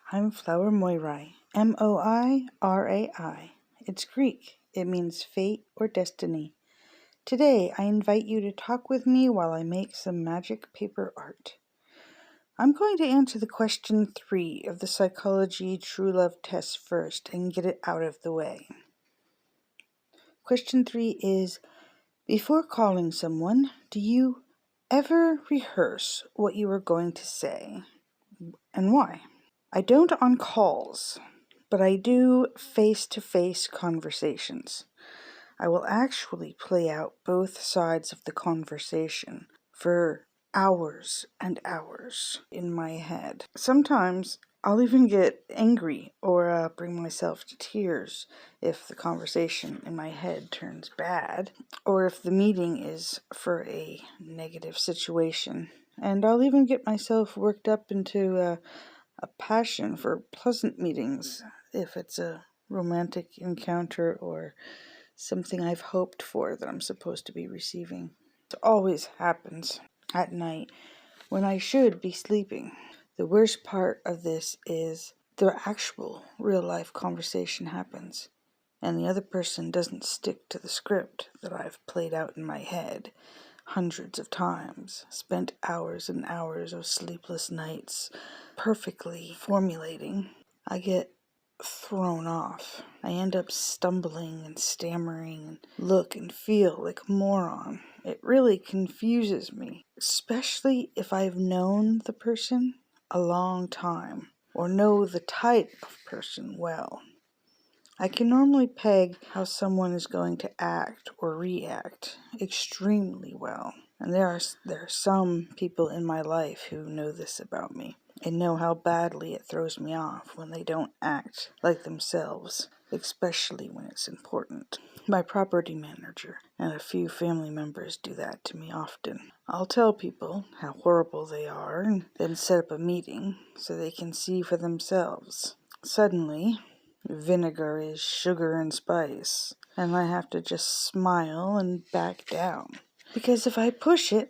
I'm Flower Moirai, Moirai. It's Greek. It means fate or destiny. Today, I invite you to talk with me while I make some magic paper art. I'm going to answer the question 3 of the Psychology True Love test first and get it out of the way. Question 3 is, before calling someone, do you ever rehearse what you are going to say and why? I don't on calls, but I do face-to-face conversations. I will actually play out both sides of the conversation for hours and hours in my head. Sometimes I'll even get angry or bring myself to tears if the conversation in my head turns bad, or if the meeting is for a negative situation. And I'll even get myself worked up into a passion for pleasant meetings if it's a romantic encounter or something I've hoped for that I'm supposed to be receiving. It always happens at night when I should be sleeping. The worst part of this is the actual real-life conversation happens, and the other person doesn't stick to the script that I've played out in my head hundreds of times, spent hours and hours of sleepless nights perfectly formulating. I get thrown off. I end up stumbling and stammering and look and feel like a moron. It really confuses me, especially if I've known the person a long time or know the type of person well. I can normally peg how someone is going to act or react extremely well. And there are some people in my life who know this about me and know how badly it throws me off when they don't act like themselves, especially when it's important. My property manager and a few family members do that to me often. I'll tell people how horrible they are and then set up a meeting so they can see for themselves. Suddenly, vinegar is sugar and spice, and I have to just smile and back down. Because if I push it,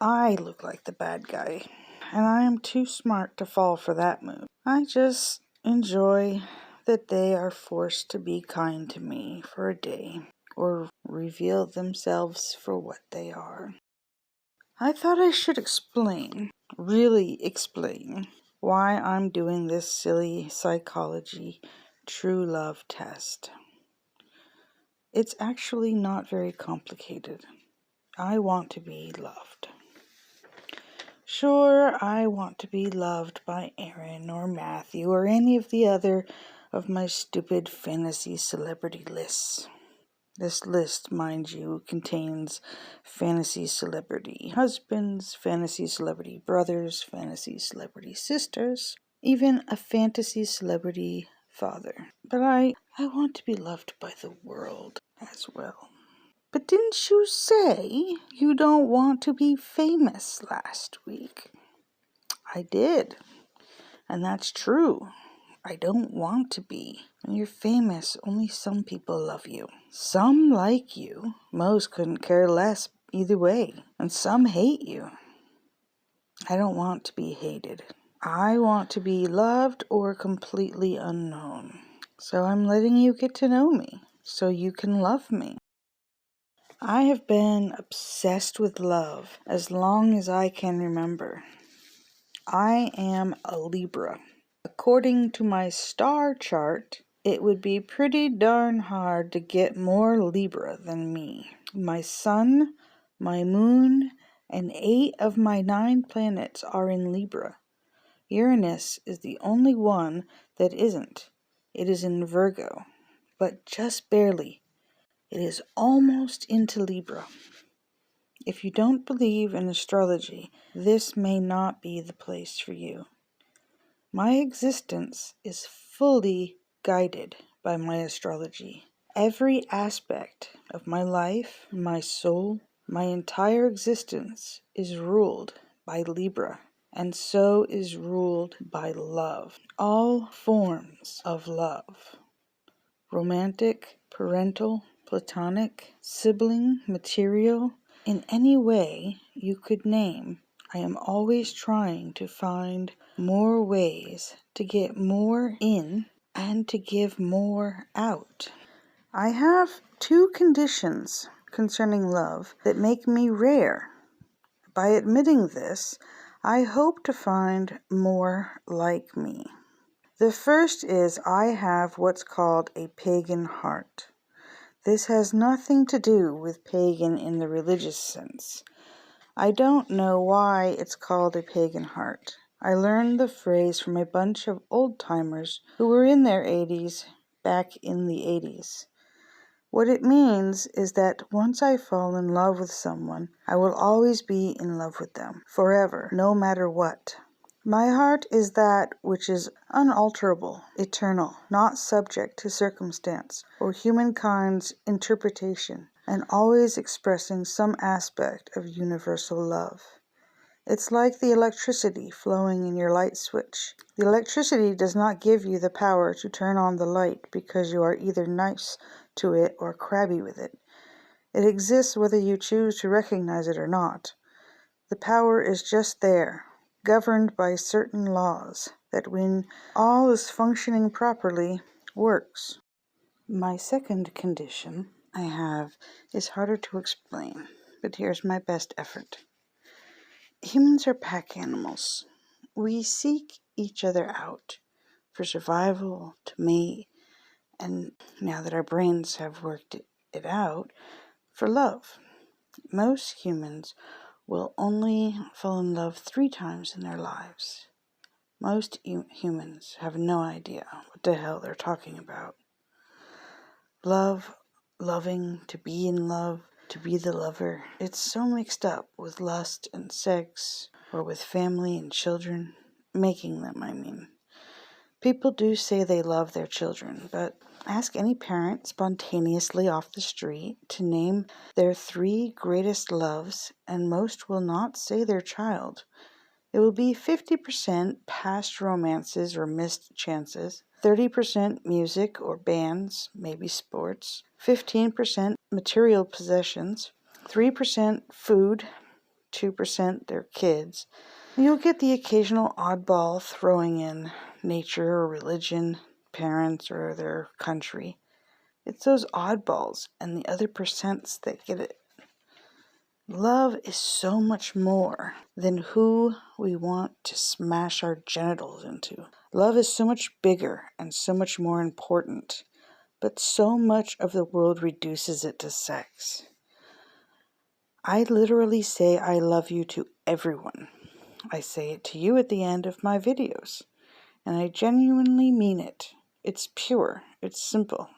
I look like the bad guy, and I am too smart to fall for that move. I just enjoy that they are forced to be kind to me for a day, or reveal themselves for what they are. I thought I should really explain, why I'm doing this silly psychology true love test. It's actually not very complicated. I want to be loved. Sure, I want to be loved by Aaron or Matthew or any of the other of my stupid fantasy celebrity lists. This list, mind you, contains fantasy celebrity husbands, fantasy celebrity brothers, fantasy celebrity sisters, even a fantasy celebrity father. But I want to be loved by the world as well. But didn't you say you don't want to be famous last week? I did. And that's true. I don't want to be. When you're famous, only some people love you. Some like you. Most couldn't care less either way. And some hate you. I don't want to be hated. I want to be loved or completely unknown. So I'm letting you get to know me so you can love me. I have been obsessed with love as long as I can remember. I am a Libra. According to my star chart, it would be pretty darn hard to get more Libra than me. My sun, my moon, and 8 of my 9 planets are in Libra. Uranus is the only one that isn't. It is in Virgo, but just barely. It is almost into Libra. If you don't believe in astrology, this may not be the place for you. My existence is fully guided by my astrology. Every aspect of my life, my soul, my entire existence is ruled by Libra, and so is ruled by love. All forms of love. Romantic, parental, platonic, sibling, material, in any way you could name, I am always trying to find more ways to get more in and to give more out. I have 2 conditions concerning love that make me rare. By admitting this, I hope to find more like me. The first is I have what's called a pagan heart. This has nothing to do with pagan in the religious sense. I don't know why it's called a pagan heart. I learned the phrase from a bunch of old-timers who were in their 80s back in the 80s. What it means is that once I fall in love with someone, I will always be in love with them, forever, no matter what. My heart is that which is unalterable, eternal, not subject to circumstance or humankind's interpretation, and always expressing some aspect of universal love. It's like the electricity flowing in your light switch. The electricity does not give you the power to turn on the light because you are either nice to it or crabby with it. It exists whether you choose to recognize it or not. The power is just there, governed by certain laws, that when all is functioning properly, works. My second condition I have is harder to explain, but here's my best effort. Humans are pack animals. We seek each other out for survival, to mate, and now that our brains have worked it out, for love. Most humans will only fall in love 3 times in their lives. Most humans have no idea what the hell they're talking about. Love, loving, to be in love, to be the lover. It's so mixed up with lust and sex, or with family and children. Making them, I mean. People do say they love their children, but ask any parent spontaneously off the street to name their 3 greatest loves, and most will not say their child. It will be 50% past romances or missed chances, 30% music or bands, maybe sports, 15% material possessions, 3% food, 2% their kids. You'll get the occasional oddball throwing in nature or religion, parents, or their country. It's those oddballs and the other percents that get it. Love is so much more than who we want to smash our genitals into. Love is so much bigger and so much more important, but so much of the world reduces it to sex. I literally say I love you to everyone. I say it to you at the end of my videos, and I genuinely mean it. It's pure. It's simple.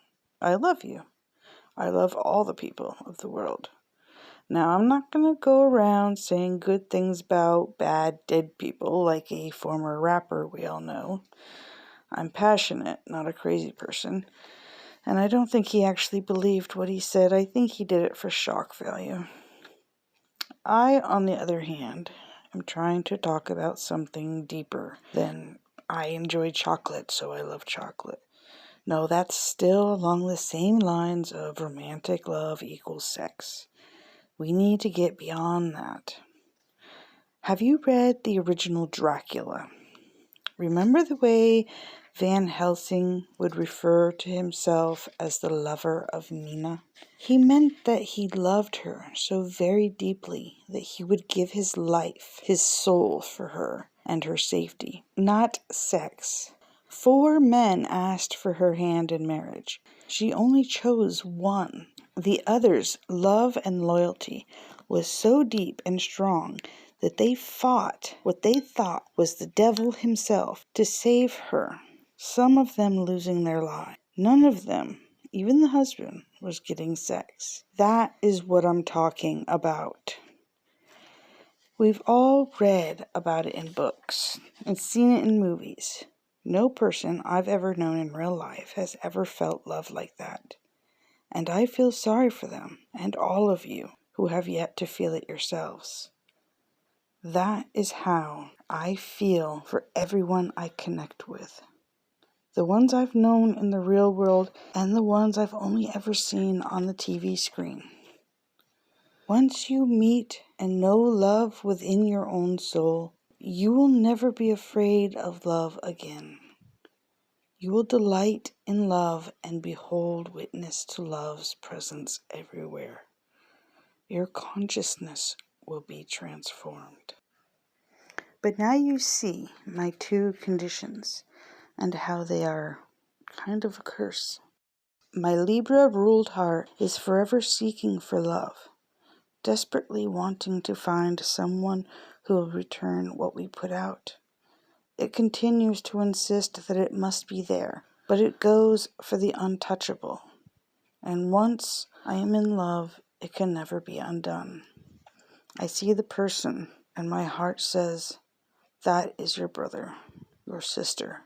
I love you. I love all the people of the world. Now, I'm not going to go around saying good things about bad, dead people like a former rapper we all know. I'm passionate, not a crazy person. And I don't think he actually believed what he said. I think he did it for shock value. I, on the other hand, am trying to talk about something deeper than I enjoy chocolate, so I love chocolate. No, that's still along the same lines of romantic love equals sex. We need to get beyond that. Have you read the original Dracula? Remember the way Van Helsing would refer to himself as the lover of Mina? He meant that he loved her so very deeply that he would give his life, his soul for her and her safety, not sex. 4 men asked for her hand in marriage. She only chose 1. The others' love and loyalty was so deep and strong that they fought what they thought was the devil himself to save her, some of them losing their lives. None of them, even the husband, was getting sex. That is what I'm talking about. We've all read about it in books and seen it in movies. No person I've ever known in real life has ever felt love like that. And I feel sorry for them and all of you who have yet to feel it yourselves. That is how I feel for everyone I connect with. The ones I've known in the real world and the ones I've only ever seen on the TV screen. Once you meet and know love within your own soul, you will never be afraid of love again. You will delight in love and behold witness to love's presence everywhere. Your consciousness will be transformed. But now you see my two conditions and how they are kind of a curse. My Libra-ruled heart is forever seeking for love, desperately wanting to find someone who will return what we put out. It continues to insist that it must be there, but it goes for the untouchable. And once I am in love, it can never be undone. I see the person, and my heart says, that is your brother, your sister,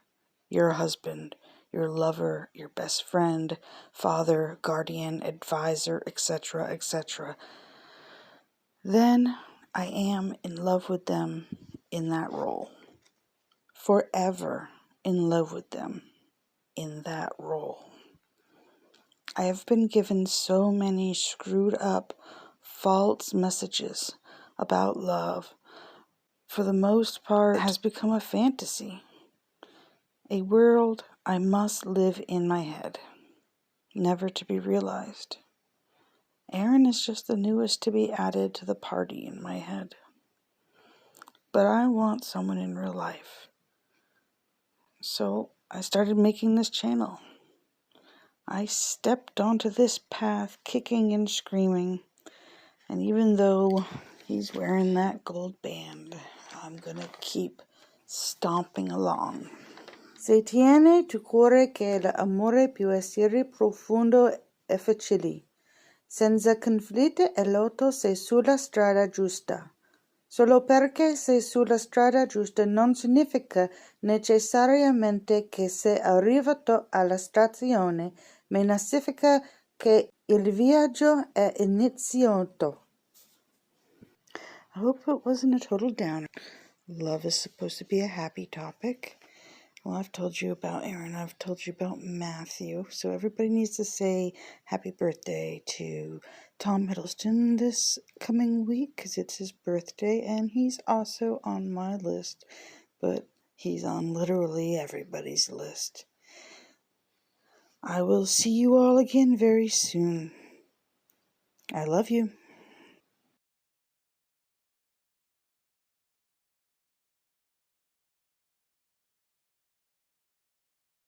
your husband, your lover, your best friend, father, guardian, advisor, etc., etc. Then I am in love with them in that role. Forever in love with them in that role. I have been given so many screwed up, false messages about love. For the most part, it has become a fantasy, a world I must live in my head, never to be realized. Aaron is just the newest to be added to the party in my head. But I want someone in real life. So I started making this channel. I stepped onto this path kicking and screaming. And even though he's wearing that gold band, I'm gonna keep stomping along. Se tiene tu cuore che l'amore può essere profondo e facile. Senza conflitto e lotto sei sulla strada giusta. Solo perché sei sulla strada giusta non significa necessariamente che sei arrivato alla stazione, ma significa che il viaggio è iniziato. I hope it wasn't a total downer. Love is supposed to be a happy topic. Well, I've told you about Aaron. I've told you about Matthew. So everybody needs to say happy birthday to Tom Hiddleston this coming week because it's his birthday and he's also on my list. But he's on literally everybody's list. I will see you all again very soon. I love you.